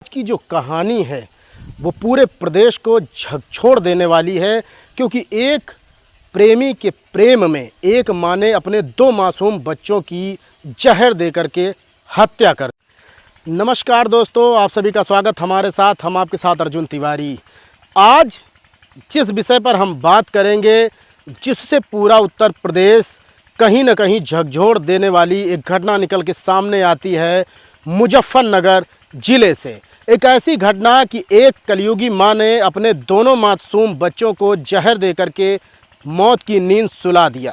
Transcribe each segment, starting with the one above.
आज की जो कहानी है वो पूरे प्रदेश को झकझोर देने वाली है, क्योंकि एक प्रेमी के प्रेम में एक माँ ने अपने दो मासूम बच्चों की जहर दे करके हत्या कर दी। नमस्कार दोस्तों, आप सभी का स्वागत हमारे साथ। हम आपके साथ अर्जुन तिवारी। आज जिस विषय पर हम बात करेंगे, जिससे पूरा उत्तर प्रदेश कहीं न कहीं झकझोर देने वाली एक घटना निकल के सामने आती है मुजफ्फरनगर ज़िले से। एक ऐसी घटना कि एक कलयुगी माँ ने अपने दोनों मासूम बच्चों को जहर दे करके मौत की नींद सुला दिया।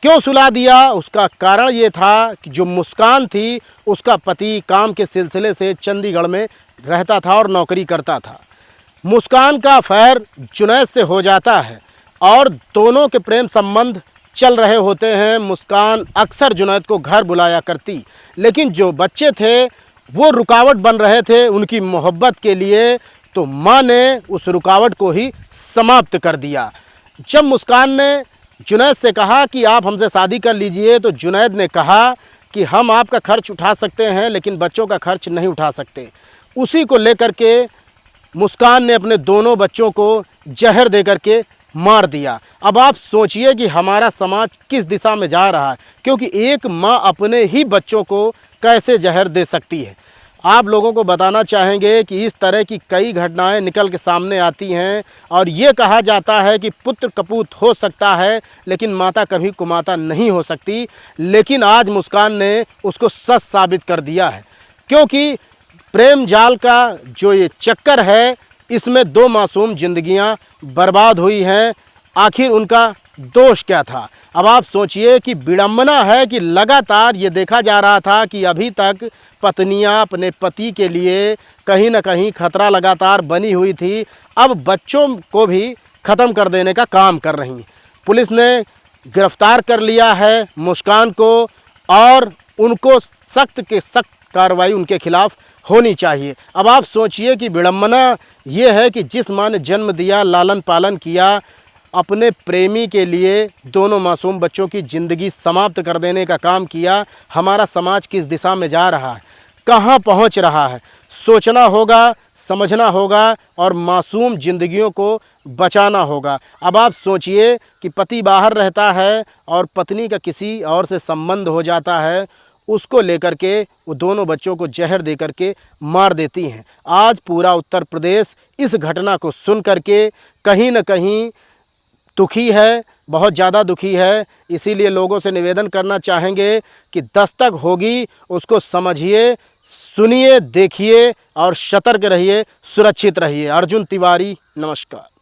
क्यों सुला दिया? उसका कारण ये था कि जो मुस्कान थी, उसका पति काम के सिलसिले से चंडीगढ़ में रहता था और नौकरी करता था। मुस्कान का अफेयर जुनैद से हो जाता है और दोनों के प्रेम संबंध चल रहे होते हैं। मुस्कान अक्सर जुनैद को घर बुलाया करती, लेकिन जो बच्चे थे वो रुकावट बन रहे थे उनकी मोहब्बत के लिए, तो माँ ने उस रुकावट को ही समाप्त कर दिया। जब मुस्कान ने जुनैद से कहा कि आप हमसे शादी कर लीजिए, तो जुनैद ने कहा कि हम आपका खर्च उठा सकते हैं लेकिन बच्चों का खर्च नहीं उठा सकते। उसी को लेकर के मुस्कान ने अपने दोनों बच्चों को जहर दे करके मार दिया। अब आप सोचिए कि हमारा समाज किस दिशा में जा रहा है, क्योंकि एक माँ अपने ही बच्चों को कैसे जहर दे सकती है। आप लोगों को बताना चाहेंगे कि इस तरह की कई घटनाएं निकल के सामने आती हैं और ये कहा जाता है कि पुत्र कपूत हो सकता है लेकिन माता कभी कुमाता नहीं हो सकती। लेकिन आज मुस्कान ने उसको सच साबित कर दिया है, क्योंकि प्रेम जाल का जो ये चक्कर है, इसमें दो मासूम जिंदगियां बर्बाद हुई हैं। आखिर उनका दोष क्या था? अब आप सोचिए कि विडंबना है कि लगातार ये देखा जा रहा था कि अभी तक पत्नियां अपने पति के लिए कहीं ना कहीं खतरा लगातार बनी हुई थी, अब बच्चों को भी ख़त्म कर देने का काम कर रही। पुलिस ने गिरफ्तार कर लिया है मुस्कान को और उनको सख्त के सख्त कार्रवाई उनके खिलाफ होनी चाहिए। अब आप सोचिए कि विडंबना ये है कि जिस माँ ने जन्म दिया, लालन पालन किया, अपने प्रेमी के लिए दोनों मासूम बच्चों की ज़िंदगी समाप्त कर देने का काम किया। हमारा समाज किस दिशा में जा रहा है, कहाँ पहुँच रहा है, सोचना होगा, समझना होगा और मासूम ज़िंदगियों को बचाना होगा। अब आप सोचिए कि पति बाहर रहता है और पत्नी का किसी और से संबंध हो जाता है, उसको लेकर के वो दोनों बच्चों को जहर दे करके मार देती हैं। आज पूरा उत्तर प्रदेश इस घटना को सुन करके कहीं न कहीं दुखी है, बहुत ज़्यादा दुखी है। इसीलिए लोगों से निवेदन करना चाहेंगे कि दस्तक होगी उसको समझिए, सुनिए, देखिए और सतर्क रहिए, सुरक्षित रहिए। अर्जुन तिवारी, नमस्कार।